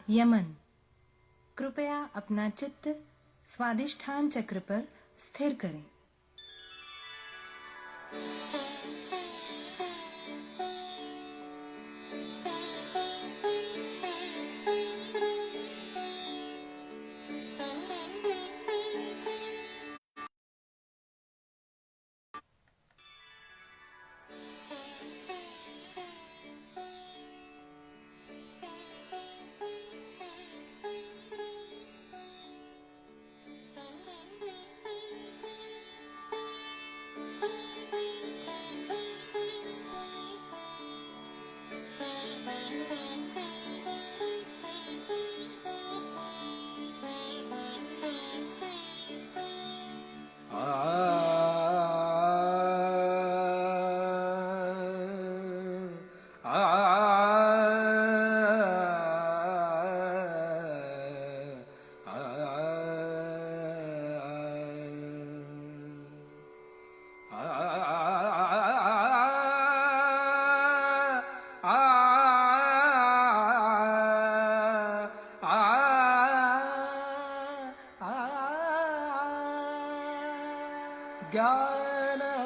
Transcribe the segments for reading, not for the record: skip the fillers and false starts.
Yemen. कृपया अपना चित्त स्वादिष्ठान चक्र पर स्थिर करें।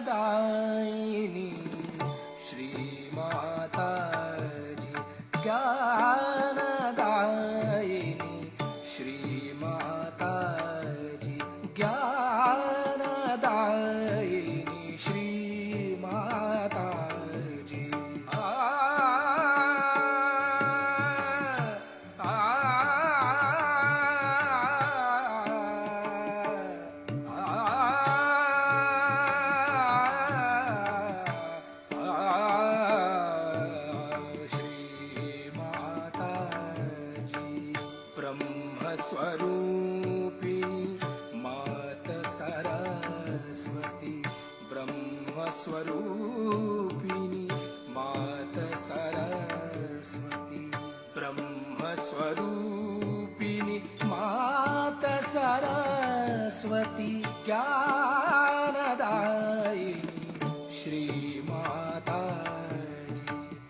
ज्ञानदायिनी श्री माताजी, ज्ञानदायिनी श्री माताजी, ज्ञानदायिनी श्री माताजी। ब्रह्मस्वरूपिणी मात सरस्वती, ब्रह्मस्वरूपिणी मात सरस्वती, ब्रह्मस्वरूपिणी मात सरस्वती, ज्ञानदायिनी श्री माताजी।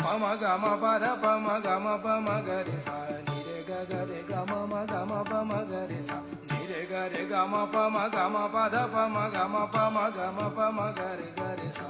पम गम पद पम गम पम गरि सा नि रे ग ग रे ग म म ग म प म ग रे सा नि रे ग रे ग म प म ग म पद पम गम प म ग म प म ग रे सा।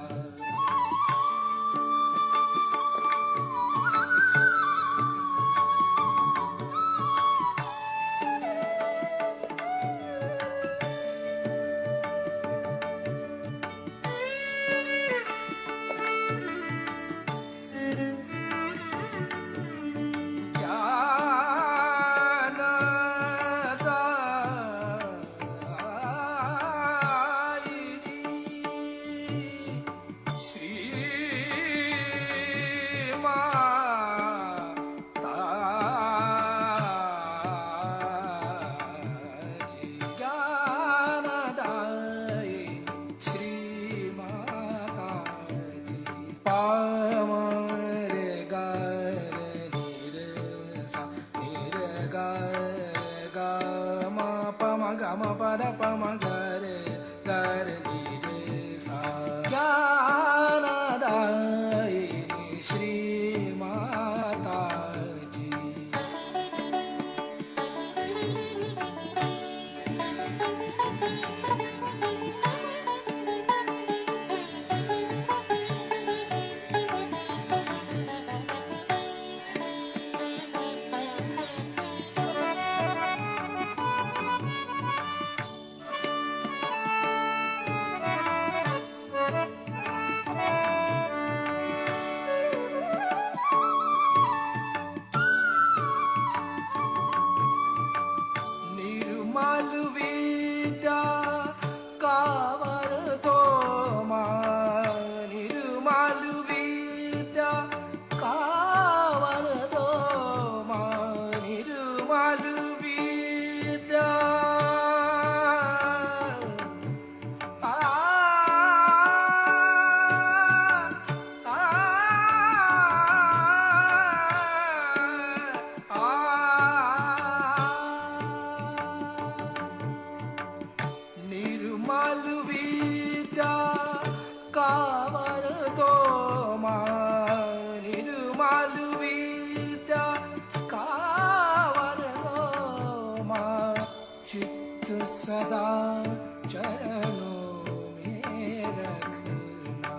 सदा चरणों में रखना,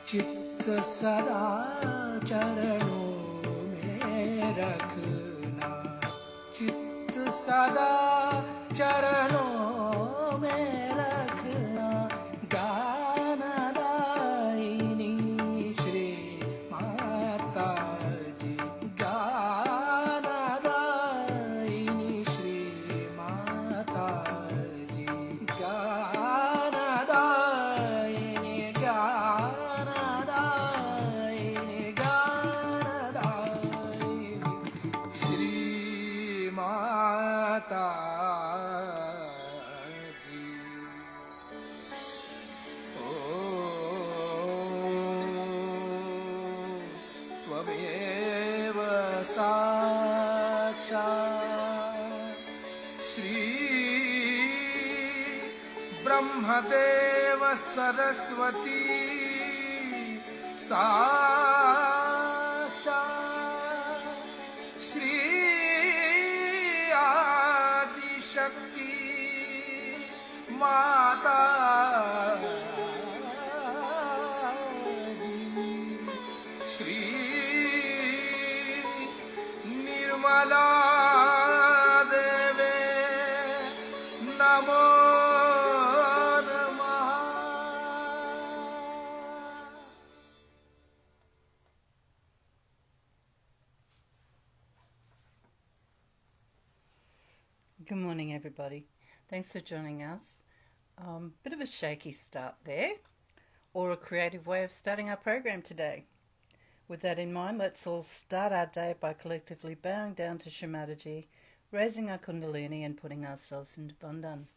चित्त सदा चरणों में रखना, चित्त सदा चरणों में रखना। ज्ञानदायिनी श्री माता जी, ज्ञानदायिनी श्री माता जी, ज्ञानदायिनी ज्ञानदायिनी ज्ञानदायिनी श्री माता जी। ॐ त्वमेव साक्षात् श्री ब्रह्मदेव सरस्वती साक्षात् श्री आदिशक्ति माता जी, श्री निर्मला देवे नमो नमः। Good morning, everybody. Thanks for joining us. Bit of a shaky start there, or a creative way of starting our program today. With that in mind, let's all start our day by collectively bowing down to Shri Mataji, raising our kundalini and putting ourselves into Bandhan.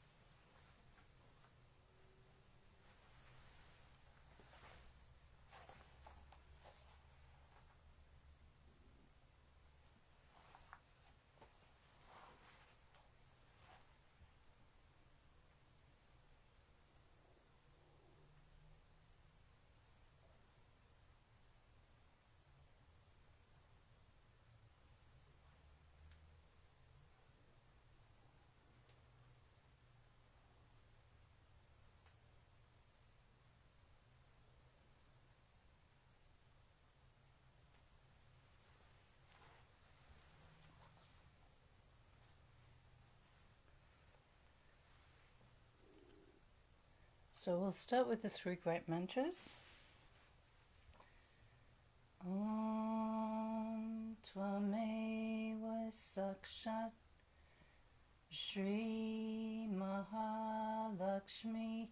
So we'll start with the three great mantras. Om Tvameva Sakshat Shri Mahalakshmi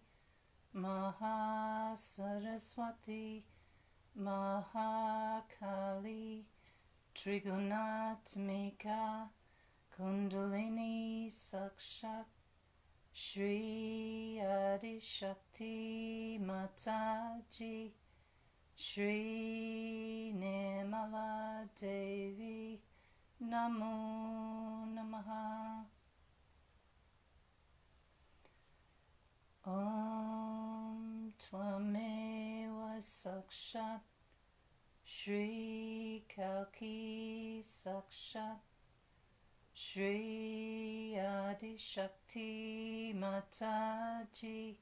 Mahasaraswati Mahakali Trigunatmika Kundalini Sakshat Shri Adishakti Mataji Shri Nirmala Devi Namo Namaha. Om Tvameva Sakshat Shri Kalki Sakshat Shri Adishakti Mataji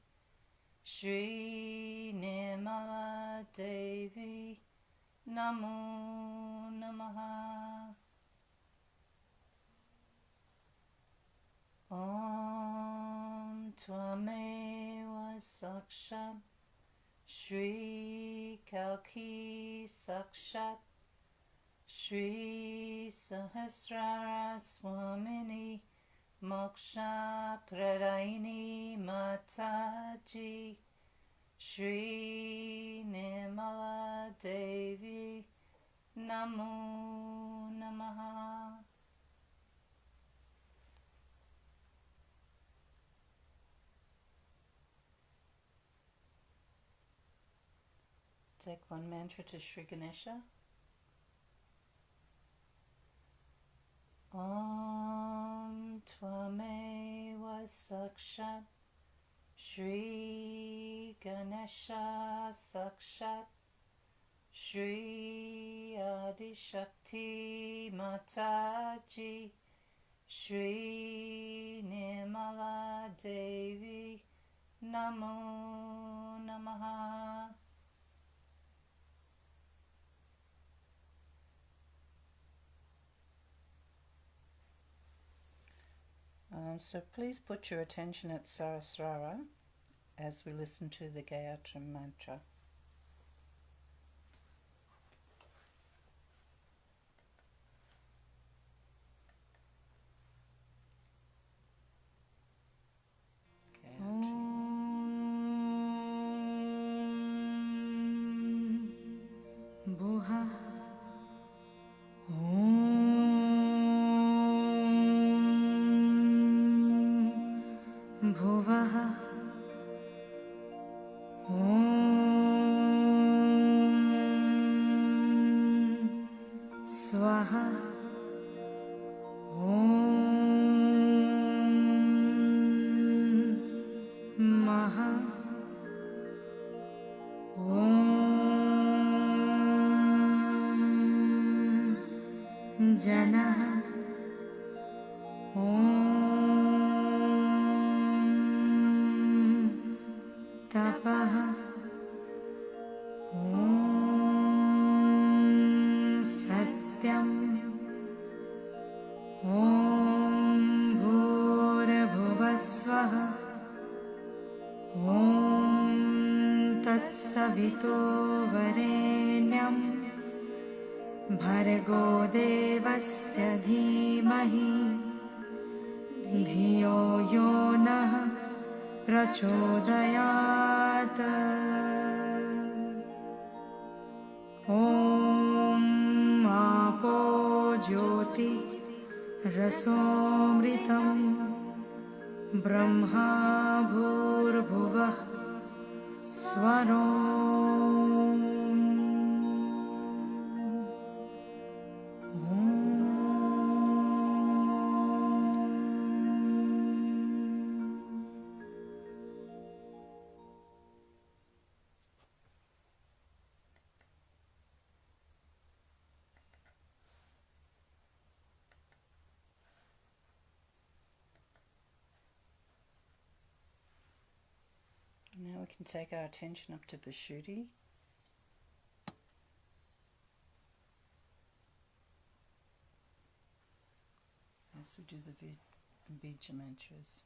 Shri Nirmala Devi Namo Namaha. Om Tvameva Sakshat Shri Kalki Sakshat Shri Sahasrara Swamini Moksha Pradaini Mataji Shri Nirmala Devi Namo Namaha. Take one mantra to Shri Ganesha. Om Tvameva Sakshat Shri Ganesha Sakshat Shri Adishakti Mataji Shri Nirmala Devi Namo Namaha. So please put your attention at Saraswara as we listen to the Gayatri Mantra. Buha Bhuvaha Swaha Maha Janaha Tapaha Satyam Bhurabhuvasvaha Tatsavito Varenyam Bhargo Devasya Dhimahi Dhiyo Yo Nah Prachodayat. Om Apo Jyoti Rasomritam Brahma Bhurabhuvah Swarom. Now we can take our attention up to Vishuddhi. As we do the Bija mantras.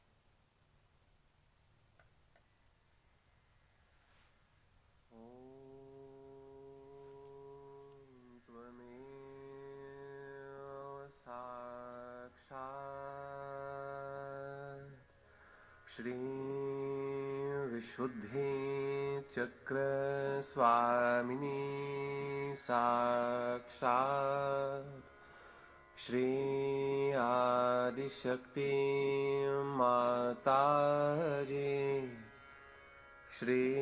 Shri Vishuddhi Chakra Swamini Sakshat Shri Adi Shakti Mataji Shri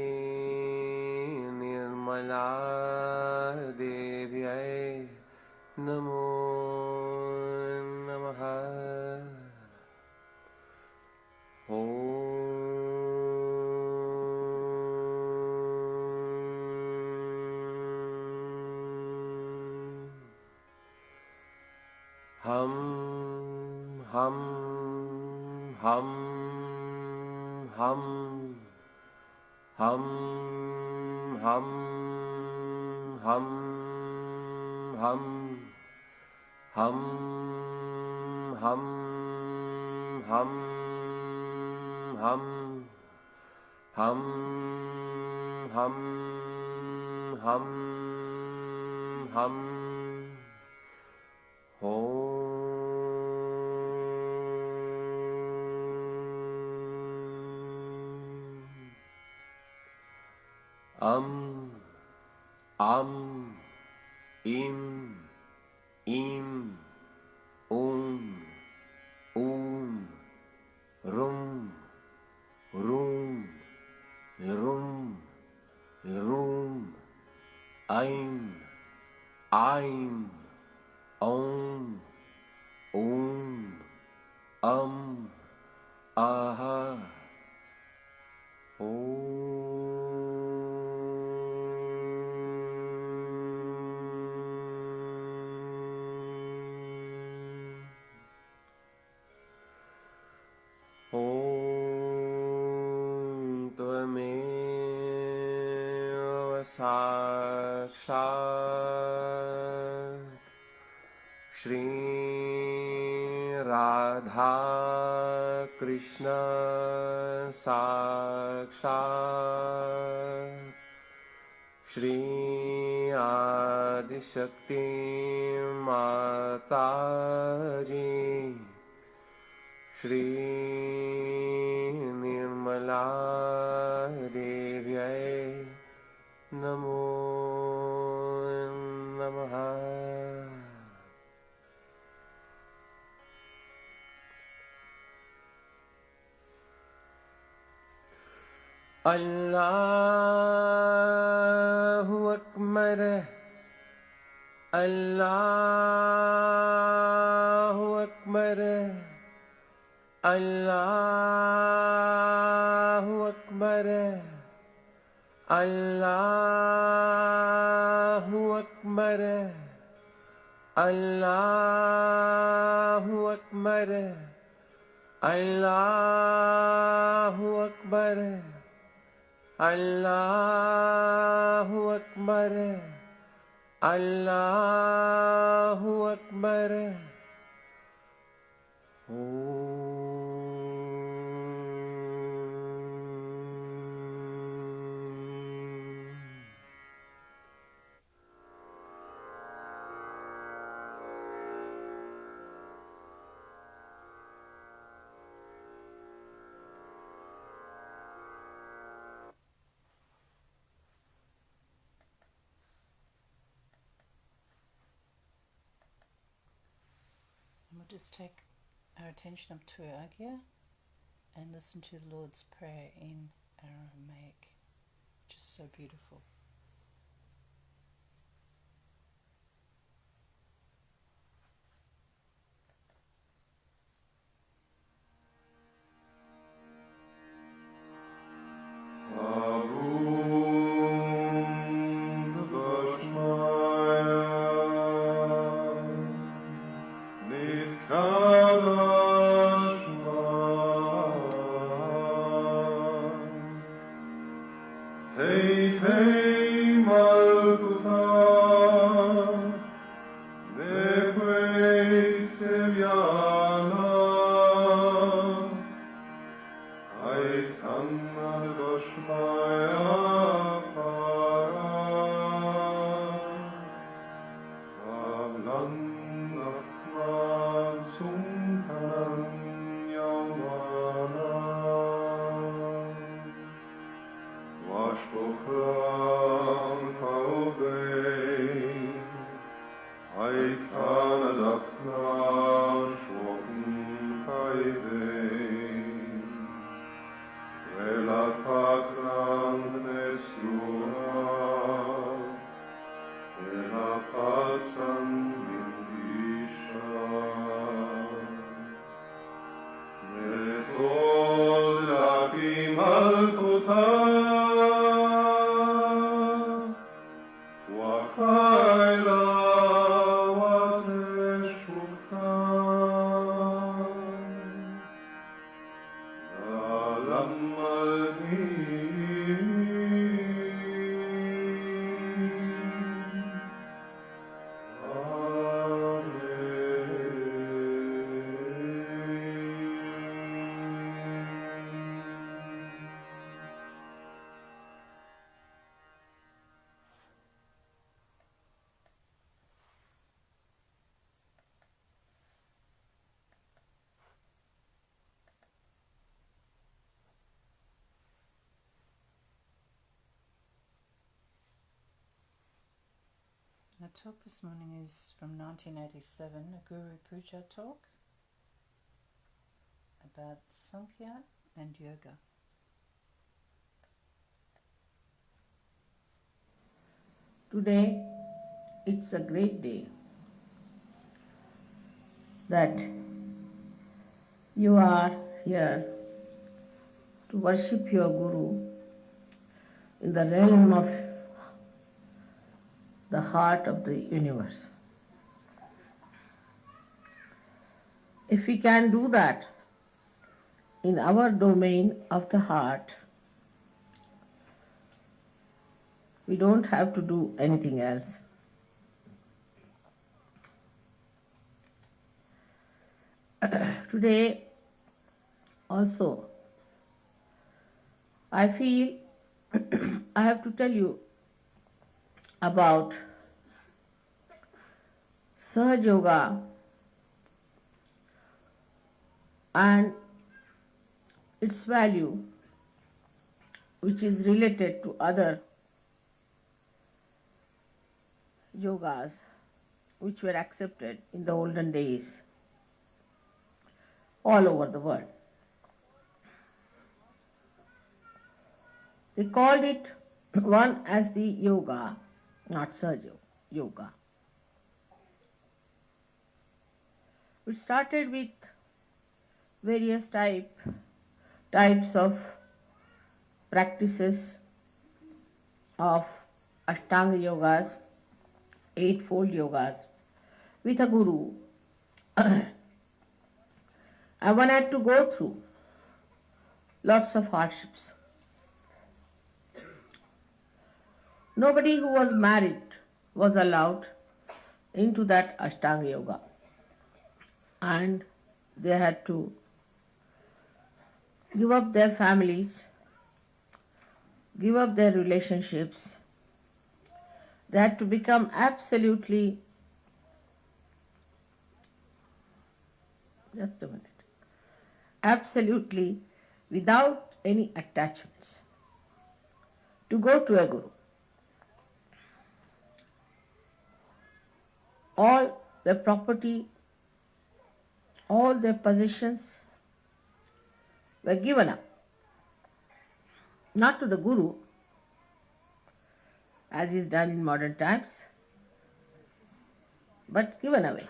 Nirmala Devi Namo Namaha. Hum, hum, hum, hum, hum, hum, hum, hum, hum, hum, hum, hum, hum, hum, hum, hum. Im, rum, rum, rum, rum, aim, om, aha, साक्षात् Shri Radha Krishna Sakshat Shri Adi Shakti Mataji Shri Nirmala Devyai Namo Namaha. Allahu Akbar, Allahu Akbar, Allahu Akbar, Allahu Akbar, Allahu Akbar, Allahu Akbar. Allahu Akbar, Allahu Akbar. And we'll just take our attention up to Agya and listen to the Lord's Prayer in Aramaic, which is so beautiful. Our talk this morning is from 1987, a Guru Puja talk about Sankhya and yoga. Today, it's a great day that you are here to worship your Guru in the realm of the heart of the universe. If we can do that in our domain of the heart, We don't have to do anything else. Today also, I feel I have to tell you about Sahaja Yoga and its value, which is related to other yogas which were accepted in the olden days all over the world. They called it one as the yoga, not Sahaja Yoga. It started with various types of practices of Ashtanga yogas, eightfold yogas, with a guru. And one had to go through lots of hardships. Nobody who was married was allowed into that Ashtanga yoga, and they had to give up their families, give up their relationships. They had to become absolutely, just a minute, absolutely without any attachments to go to a guru. All their property, all their possessions were given up, not to the guru, as is done in modern times, but given away.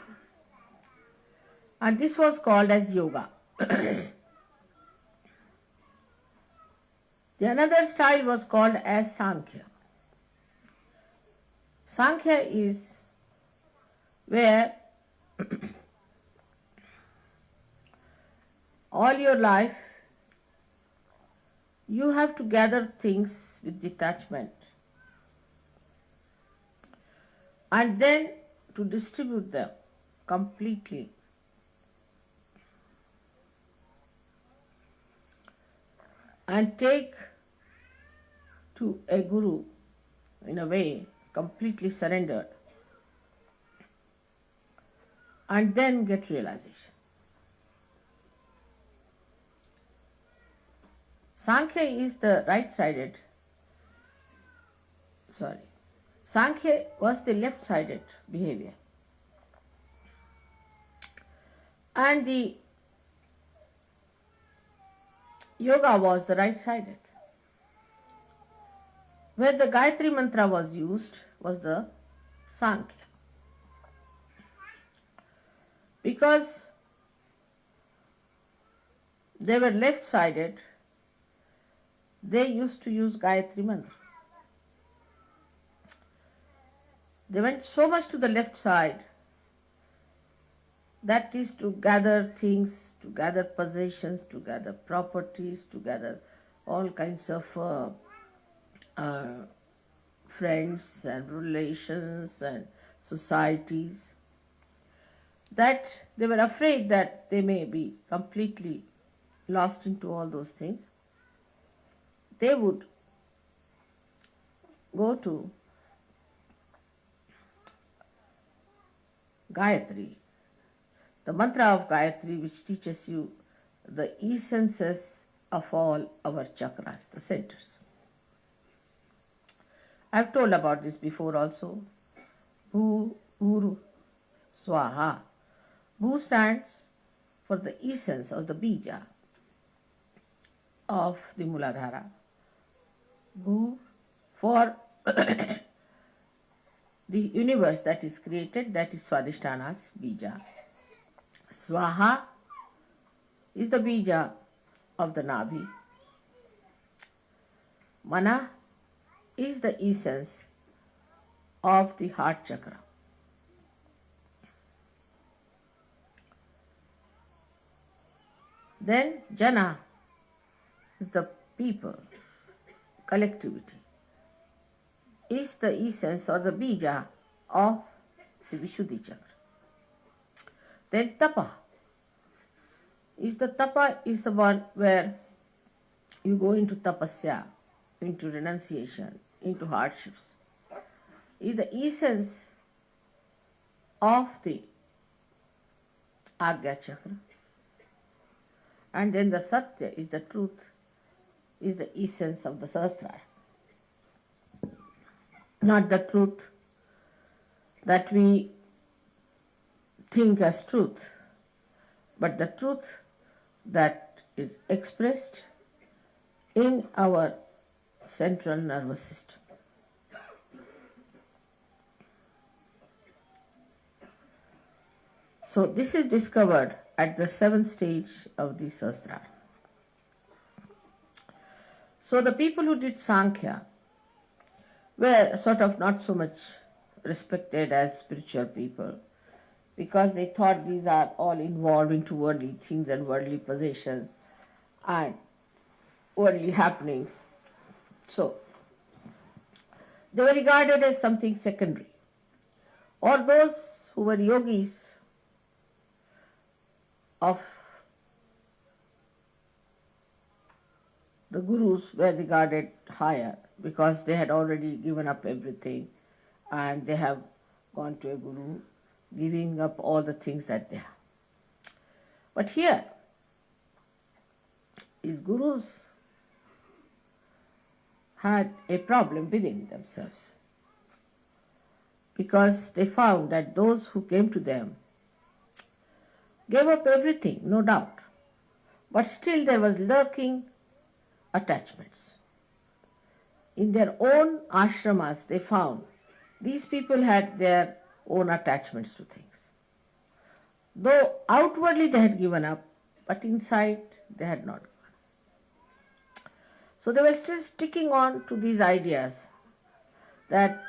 And this was called as yoga. The another style was called as Sankhya. Sankhya is where all your life you have to gather things with detachment and then to distribute them completely. And take to a guru, in a way, completely surrendered, and then get realization. Sankhya is the right-sided, Sankhya was the left-sided behavior. And the yoga was the right-sided. Where the Gayatri mantra was used was the Sankhya. Because they were left-sided, they used to use Gayatri mantra. They went so much to the left side, that is to gather things, to gather possessions, to gather properties, to gather all kinds of friends and relations and societies, that they were afraid that they may be completely lost into all those things. They would go to Gayatri, the mantra of Gayatri, which teaches you the essences of all our chakras, the centers. I have told about this before also. Bhu, Uru, Swaha. Bhu stands for the essence or the bija of the Muladhara. Bhu for the universe that is created, that is Swadhisthana's bija. Swaha is the bija of the Nabhi. Mana is the essence of the heart chakra. Then Jana is the people, collectivity. is the essence or the bija of the Vishuddhi chakra. Then tapa is the one where you go into tapasya, into renunciation, into hardships. Is the essence of the Agya chakra. And then the Satya is the truth, is the essence of the Sahasrara. Not the truth that we think as truth, but the truth that is expressed in our central nervous system. So this is discovered at the 7th stage of the Sahasrara. So the people who did Sankhya were sort of not so much respected as spiritual people, because they thought these are all involved into worldly things and worldly possessions and worldly happenings. So they were regarded as something secondary. Or those who were yogis of the gurus were regarded higher, because they had already given up everything and they have gone to a guru, giving up all the things that they have. But here, these gurus had a problem within themselves, because they found that those who came to them gave up everything, no doubt, but still there was lurking attachments. In their own ashramas, they found these people had their own attachments to things. Though outwardly they had given up, but inside they had not given up. So they were still sticking on to these ideas that,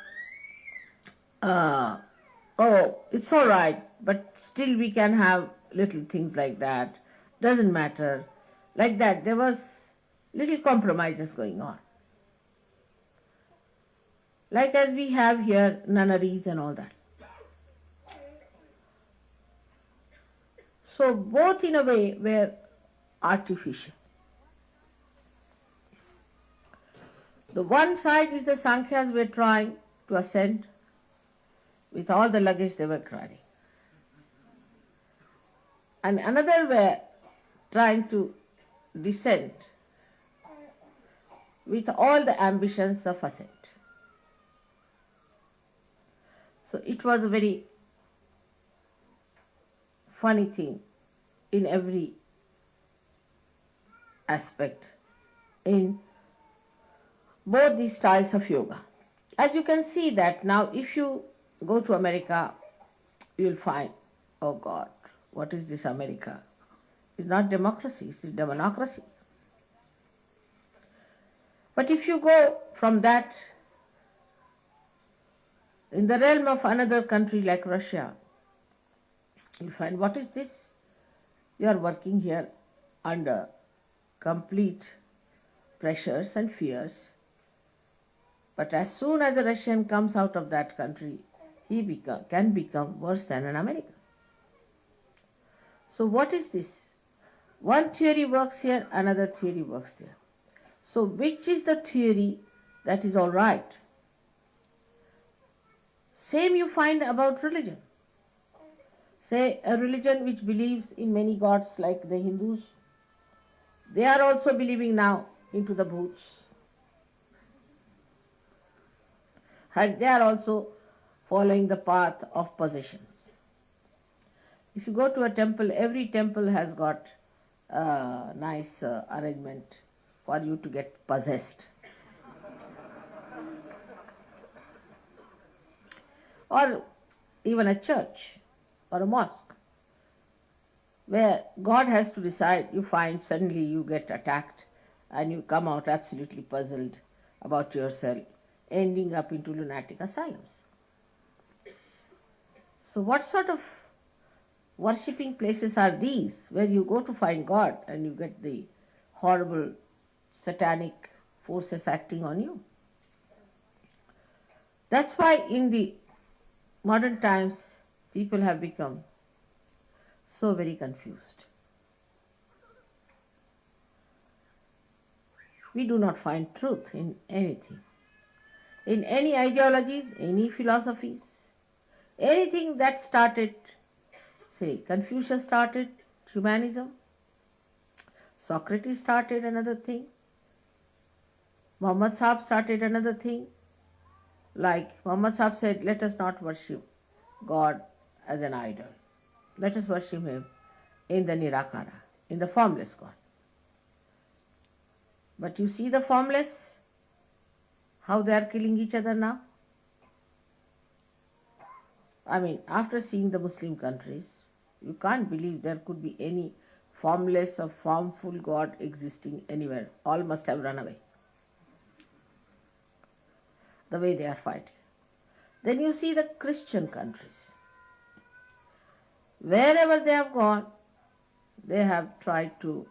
oh, it's all right, but still we can have little things like that, doesn't matter. Like that, there was little compromises going on. Like as we have here nunneries and all that. So both in a way were artificial. The one side is the Sankhyas were trying to ascend with all the luggage they were carrying. And another were trying to descend with all the ambitions of ascent. So it was a very funny thing in every aspect in both these styles of yoga. As you can see that now, if you go to America, you will find, oh God, what is this America? It's not democracy, it's demonocracy. But if you go from that in the realm of another country like Russia, you find, what is this? You are working here under complete pressures and fears. But as soon as a Russian comes out of that country, he can become worse than an American. So what is this? One theory works here, another theory works there. So which is the theory that is all right? Same you find about religion. Say a religion which believes in many gods like the Hindus, they are also believing now into the bhoots. And they are also following the path of possessions. If you go to a temple, every temple has got a nice arrangement for you to get possessed. Or even a church or a mosque, where God has to decide, you find suddenly you get attacked and you come out absolutely puzzled about yourself, ending up into lunatic asylums. So what sort of worshipping places are these, where you go to find God and you get the horrible satanic forces acting on you? That's why in the modern times people have become so very confused. We do not find truth in anything, in any ideologies, any philosophies, anything that started, say, Confucius started humanism, Socrates started another thing, Muhammad Sahib started another thing. Like Muhammad Sahib said, let us not worship God as an idol. Let us worship Him in the Nirakara, in the formless God. But you see the formless, how they are killing each other now? I mean, after seeing the Muslim countries, you can't believe there could be any formless or formful God existing anywhere. All must have run away. The way they are fighting. Then you see the Christian countries. Wherever they have gone, they have tried to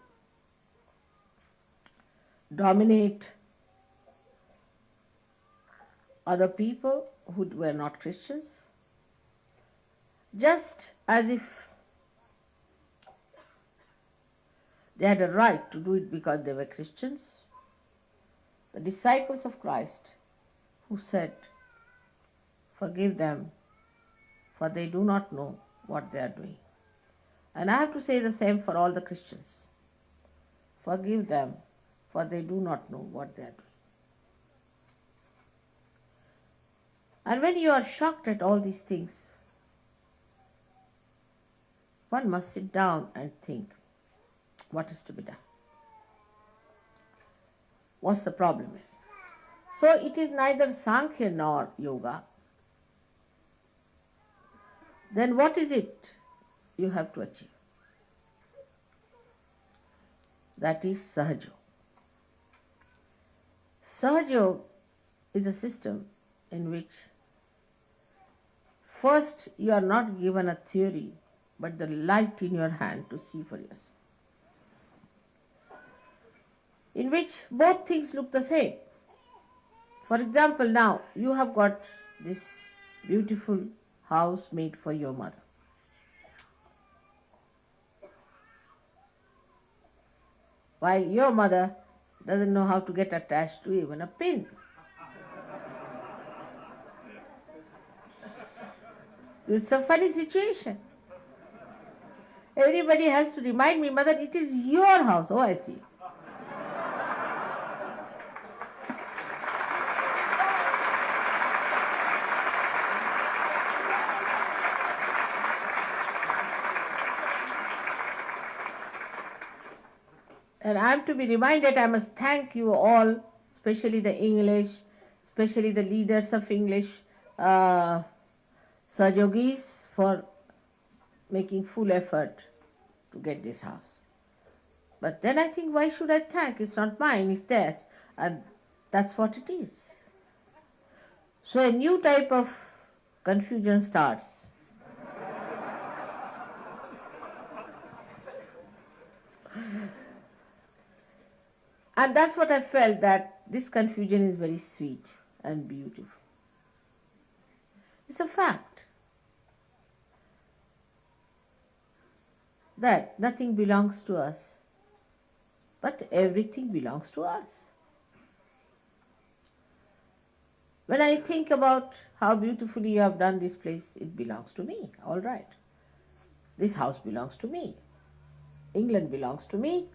dominate other people who were not Christians, just as if they had a right to do it because they were Christians. The disciples of Christ who said, forgive them, for they do not know what they are doing. And I have to say the same for all the Christians. Forgive them, for they do not know what they are doing. And when you are shocked at all these things, one must sit down and think, what is to be done? What's the problem is? So it is neither Sankhya nor Yoga. Then what is it you have to achieve? That is Sahaja. Sahaja is a system in which first you are not given a theory, but the light in your hand to see for yourself. In which both things look the same. For example, now you have got this beautiful house made for your mother. While your mother doesn't know how to get attached to even a pin. It's a funny situation. Everybody has to remind me, mother, it is your house. Oh, I see. And I am to be reminded, I must thank you all, especially the English, especially the leaders of English, Sahajogis, for making full effort to get this house. But then I think, why should I thank? It's not mine, it's theirs. And that's what it is. So a new type of confusion starts. And that's what I felt, that this confusion is very sweet and beautiful. It's a fact that nothing belongs to us, but everything belongs to us. When I think about how beautifully you have done this place, it belongs to me, all right. This house belongs to me. England belongs to me.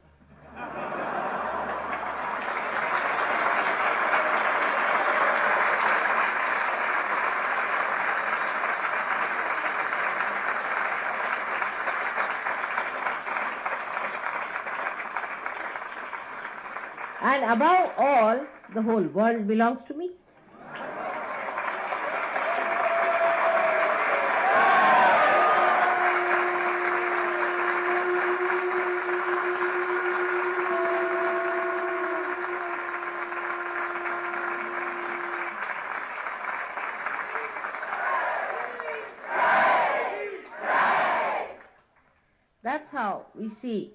And above all, the whole world belongs to me. That's how we see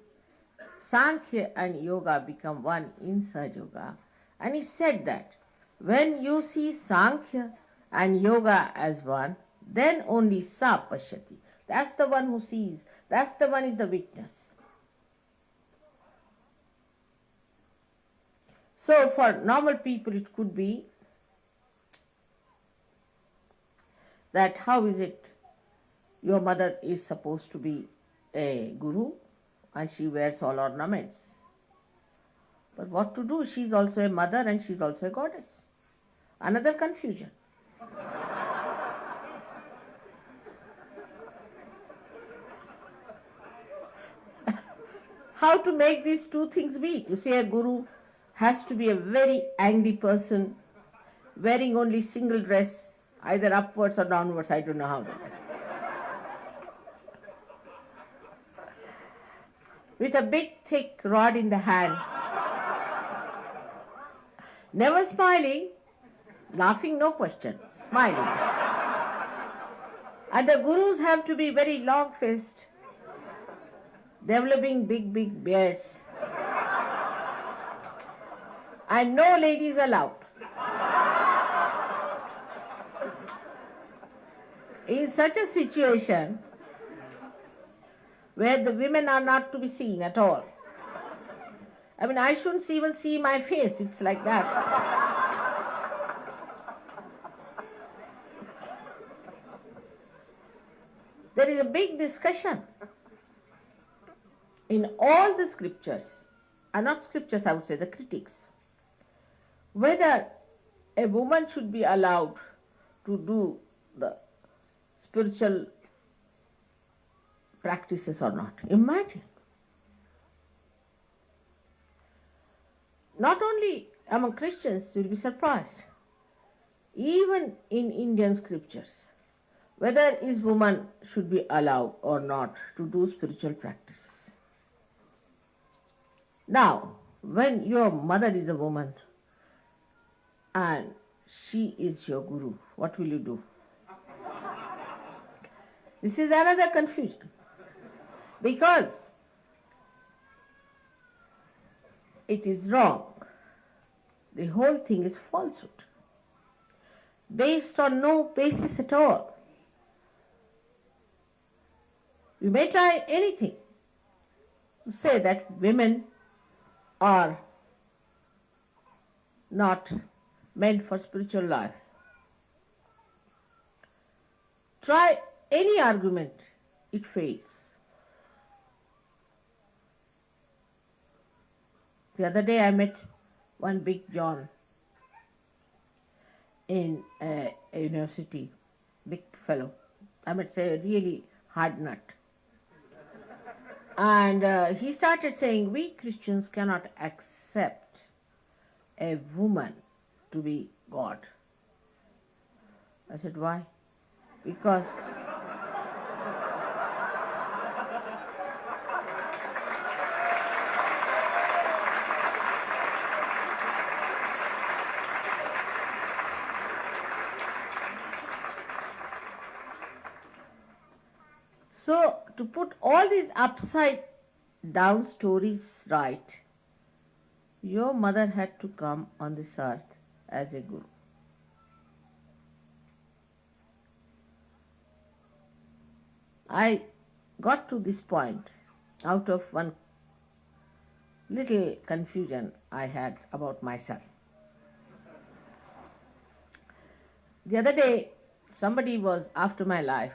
Sankhya and Yoga become one in Sahaja Yoga. And he said that when you see Sankhya and yoga as one, then only sa pashyati. That's the one who sees. That's the one is the witness. So for normal people it could be that how is it your mother is supposed to be a guru and she wears all ornaments. But what to do? She is also a mother and she is also a goddess. Another confusion. How to make these two things meet? You say a guru has to be a very angry person, wearing only single dress, either upwards or downwards, I don't know how. With a big thick rod in the hand. Never smiling, laughing no question, smiling. And the gurus have to be very long-faced, developing big beards. And no ladies allowed. In such a situation, where the women are not to be seen at all. I mean, I shouldn't even see my face, it's like that. There is a big discussion in all the scriptures, and not scriptures, I would say, the critics, whether a woman should be allowed to do the spiritual practices or not. Imagine. Not only among Christians, you will be surprised. Even in Indian scriptures, whether is woman should be allowed or not to do spiritual practices. Now, when your mother is a woman and she is your guru, what will you do? This is another confusion. Because it is wrong. The whole thing is falsehood, based on no basis at all. You may try anything to say that women are not meant for spiritual life. Try any argument, it fails. The other day I met one big John in a university, big fellow. I might say a really hard nut. And he started saying, we Christians cannot accept a woman to be God. I said, why? Because so to put all these upside down stories right, your mother had to come on this earth as a guru. I got to this point out of one little confusion I had about myself. The other day, somebody was after my life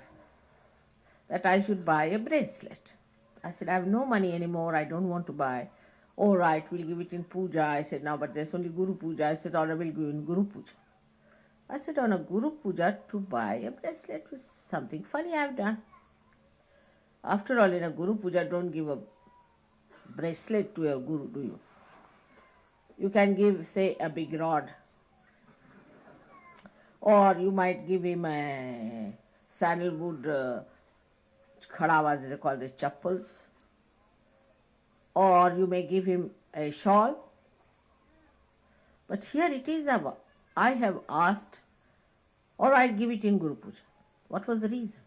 that I should buy a bracelet. I said, I have no money anymore, I don't want to buy. All right, we'll give it in puja. I said, no, but there's only Guru Puja. I said, all right, we'll give in Guru Puja. I said, on a Guru Puja to buy a bracelet was something funny I've done. After all, in a Guru Puja, don't give a bracelet to a Guru, do you? You can give, say, a big rod. Or you might give him a sandalwood khadawas, they call the chappals. Or you may give him a shawl. But here it is, I have asked, all right, give it in Guru Puja. What was the reason?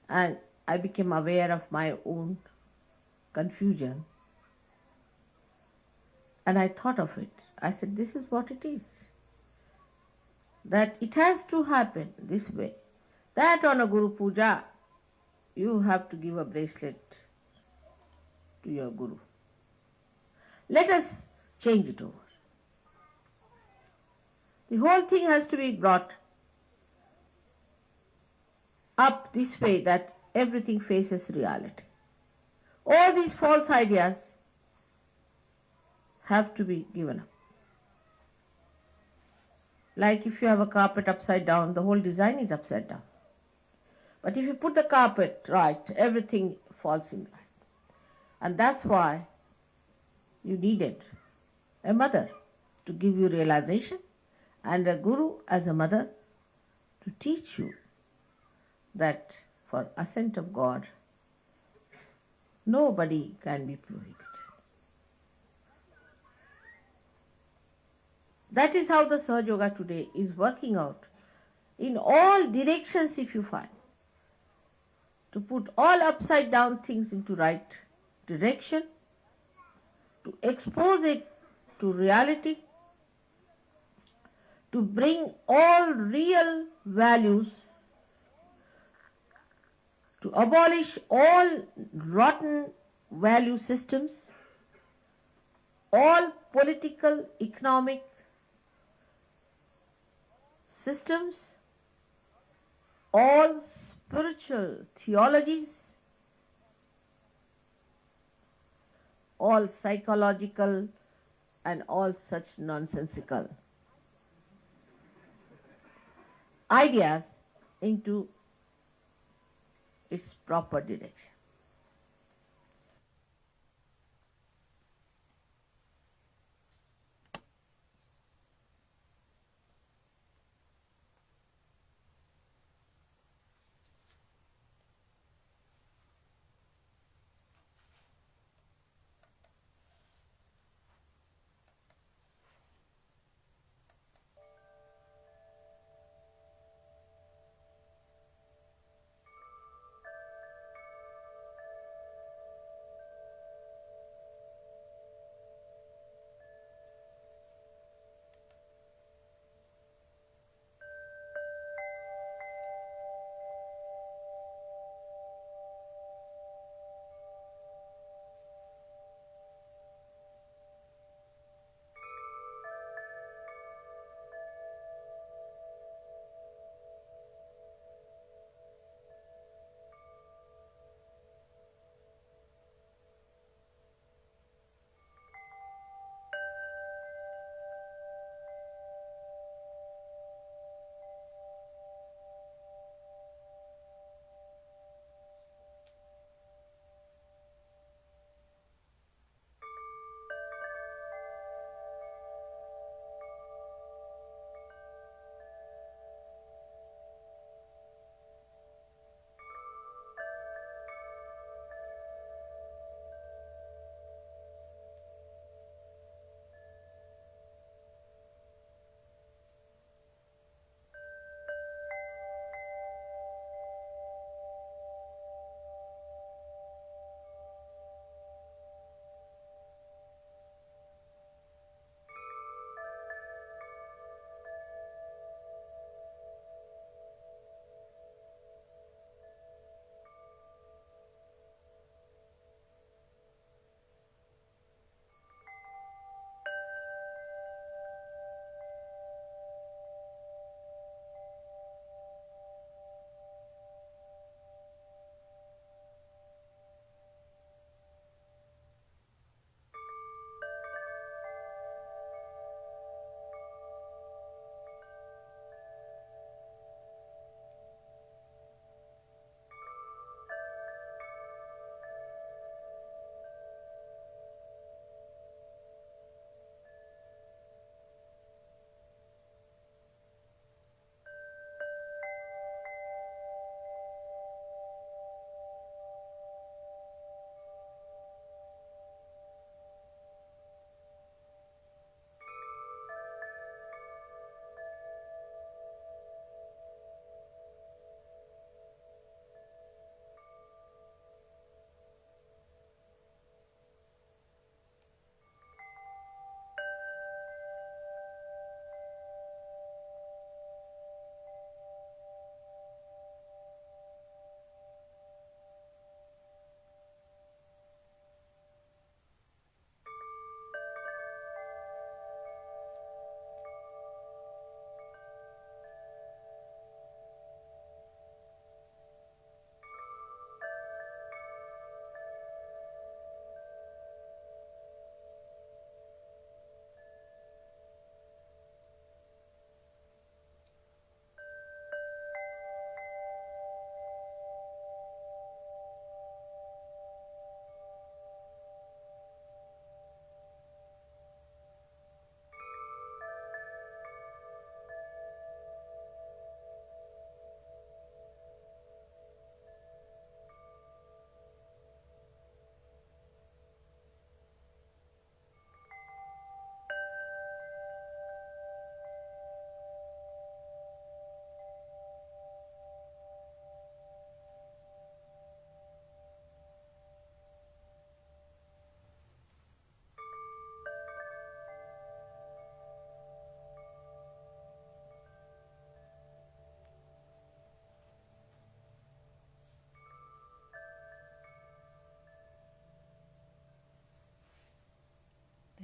And I became aware of my own confusion. And I thought of it. I said, this is what it is. that it has to happen this way. That on a Guru Puja, you have to give a bracelet to your Guru. Let us change it over. The whole thing has to be brought up this way that everything faces reality. All these false ideas have to be given up. Like if you have a carpet upside down, the whole design is upside down. But if you put the carpet right, everything falls in line. And that's why you needed a mother to give you realization and a guru as a mother to teach you that for ascent of God, nobody can be prohibited. That is how the Sahaja Yoga today is working out in all directions, if you find. To put all upside down things into right direction, to expose it to reality, to bring all real values, to abolish all rotten value systems, all political, economic systems, all spiritual theologies, all psychological and all such nonsensical ideas into its proper direction.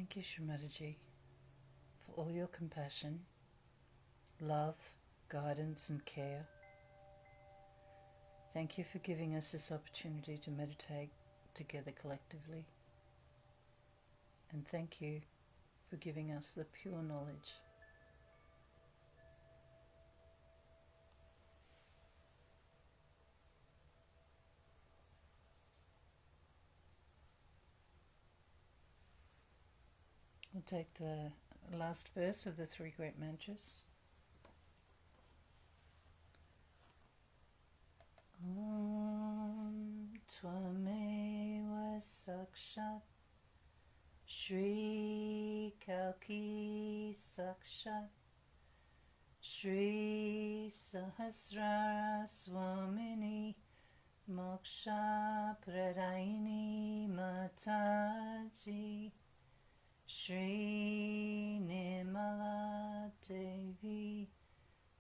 Thank you, Shri Mataji, for all your compassion, love, guidance and care. Thank you for giving us this opportunity to meditate together collectively. And thank you for giving us the pure knowledge. We'll take the last verse of the three great mantras. Om Tvameva Sakshat Shri Kalki Sakshat Shri Sahasrara Swamini Moksha Pradaini Mataji Shri Nirmala Devi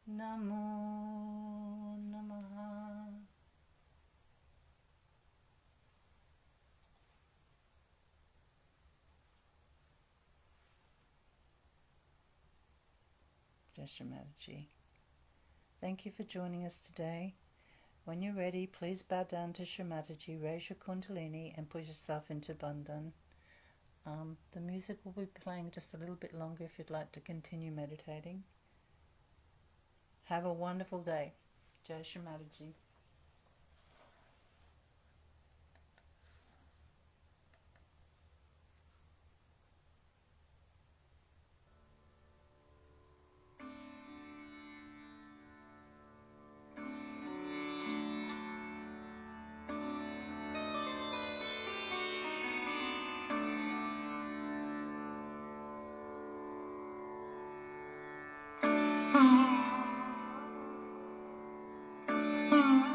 Namo Namaha. Jai Shri Mataji. Thank you for joining us today. When you're ready, please bow down to Shri Mataji, raise your Kundalini and put yourself into Bandhan. The music will be playing just a little bit longer if you'd like to continue meditating. Have a wonderful day. Jai Shri Mataji. Mm-hmm.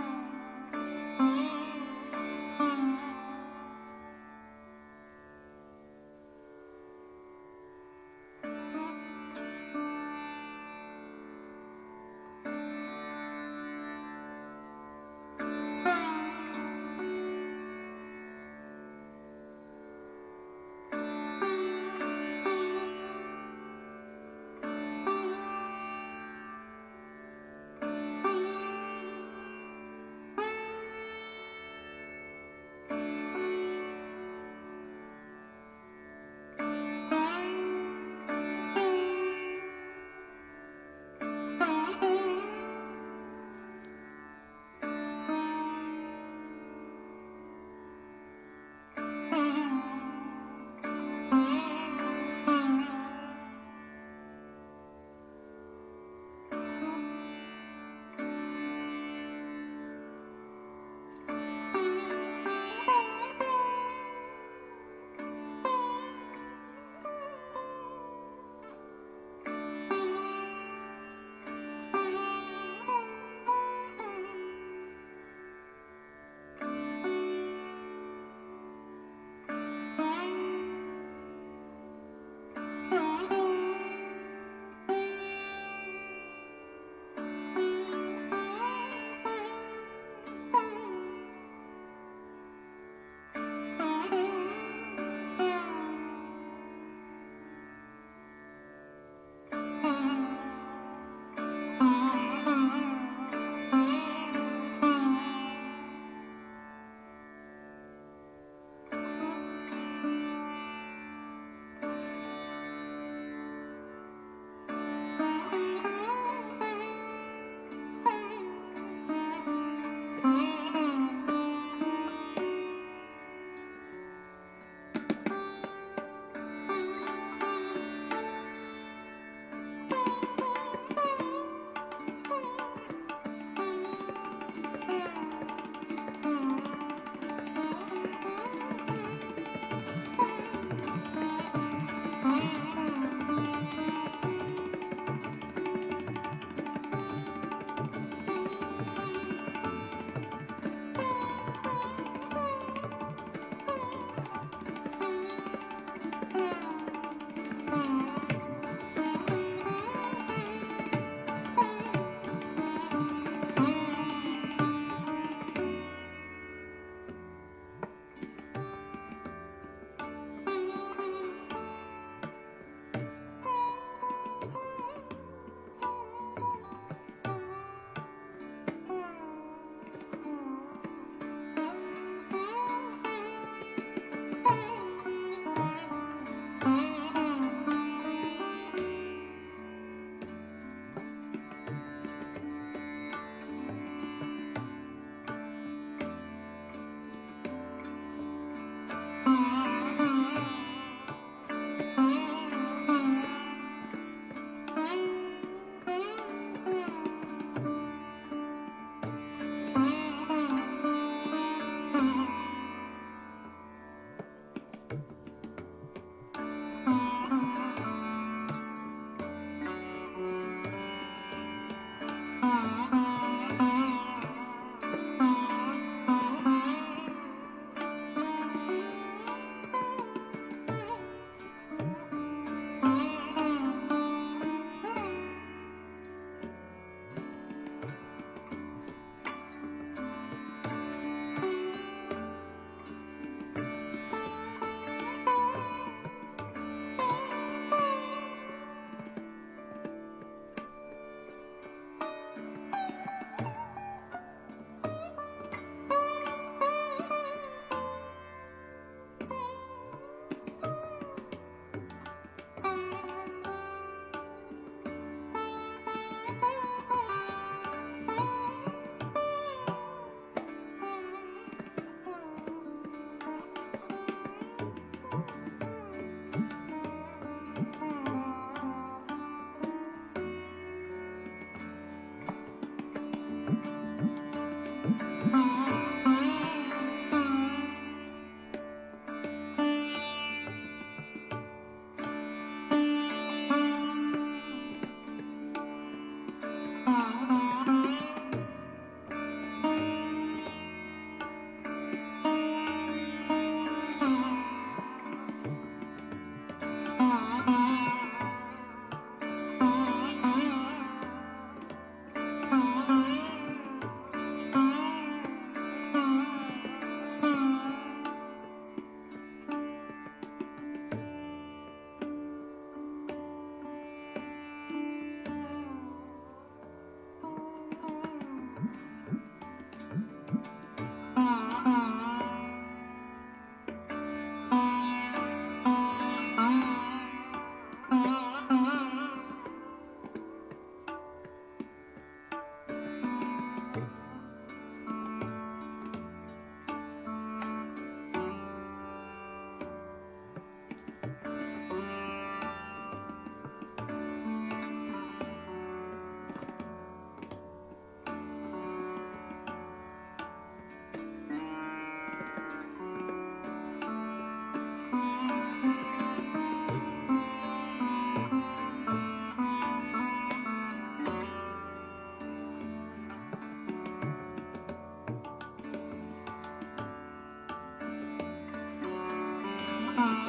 Bye.